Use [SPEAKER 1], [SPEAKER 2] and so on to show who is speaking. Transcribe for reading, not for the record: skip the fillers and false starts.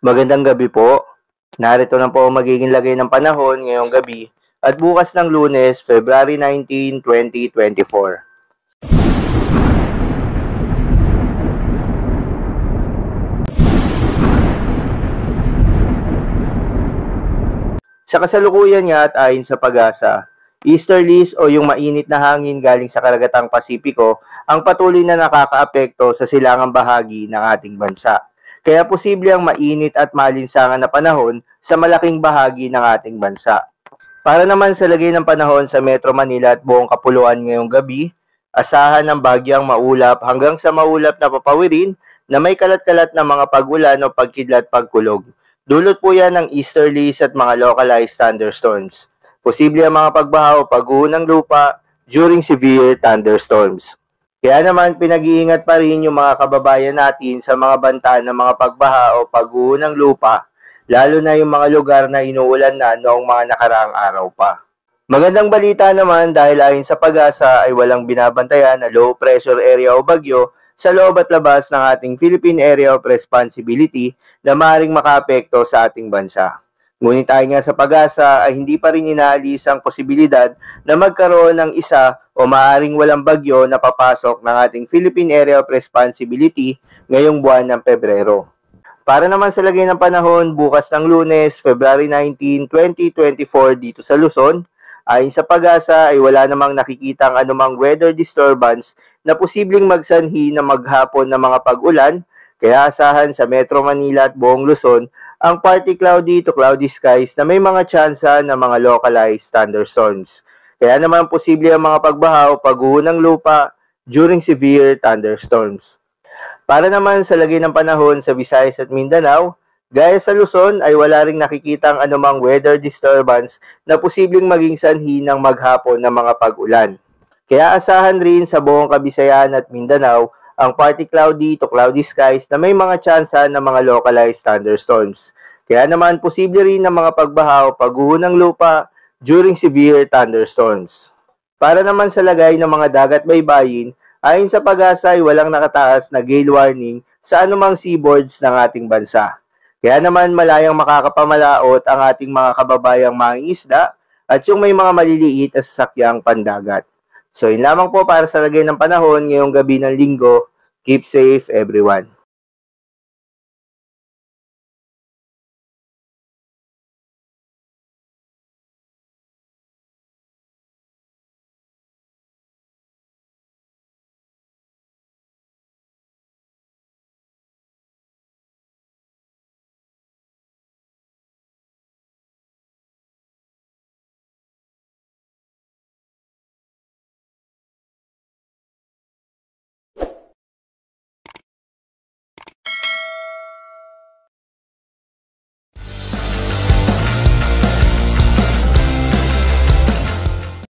[SPEAKER 1] Magandang gabi po. Narito na po ang magiging lagay ng panahon ngayong gabi at bukas ng Lunes, February 19, 2024. Sa kasalukuyan nga at ayon sa Pag-asa, easterlies o yung mainit na hangin galing sa karagatang Pasipiko ang patuloy na nakakaapekto sa silangang bahagi ng ating bansa. Kaya posible ang mainit at malinsangan na panahon sa malaking bahagi ng ating bansa. Para naman sa lagay ng panahon sa Metro Manila at buong kapuluan ngayong gabi, asahan ng bagyang maulap hanggang sa maulap na papawirin na may kalat-kalat na mga pag-ulan o pagkidlat-pagkulog. Dulot po yan ng easterlies at mga localized thunderstorms. Posible ang mga pagbaha o pagguho ng lupa during severe thunderstorms. Kaya naman pinag-iingat pa rin yung mga kababayan natin sa mga banta ng mga pagbaha o pagguho ng lupa, lalo na yung mga lugar na inuulan na noong mga nakaraang araw pa. Magandang balita naman dahil ayon sa Pag-asa ay walang binabantayan na low pressure area o bagyo sa loob at labas ng ating Philippine Area of Responsibility na maaaring makaapekto sa ating bansa. Ngunit ayon nga sa Pag-asa ay hindi pa rin inaalis ang posibilidad na magkaroon ng isa o maaaring walang bagyo na papasok ng ating Philippine Area of Responsibility ngayong buwan ng Pebrero. Para naman sa lagay ng panahon bukas ng Lunes, February 19, 2024 dito sa Luzon, ayon sa Pag-asa ay wala namang nakikitang anumang weather disturbance na posibleng magsanhi na maghapon ng mga pag-ulan, kaya asahan sa Metro Manila at buong Luzon ang partly cloudy to cloudy skies na may mga tsansa ng mga localized thunderstorms. Kaya naman posible ang mga pagbaha o pagguho ng lupa during severe thunderstorms. Para naman sa lagay ng panahon sa Visayas at Mindanao, gaya sa Luzon ay wala ring nakikitang anumang weather disturbance na posibleng maging sanhi ng maghapon ng mga pag-ulan. Kaya asahan rin sa buong Kabisayan at Mindanao ang partly cloudy to cloudy skies na may mga tsansa ng mga localized thunderstorms. Kaya naman posible rin ng mga pagbaha o pagguho ng lupa during severe thunderstorms. Para naman sa lagay ng mga dagat baybayin, ayon sa Pag-asa ay walang nakataas na gale warning sa anumang seaboards ng ating bansa. Kaya naman malayang makakapamalaot ang ating mga kababayang mangingisda at yung may mga maliliit na sasakyang pandagat. So yun lamang po para sa lagay ng panahon ngayong gabi ng Linggo. Keep safe everyone.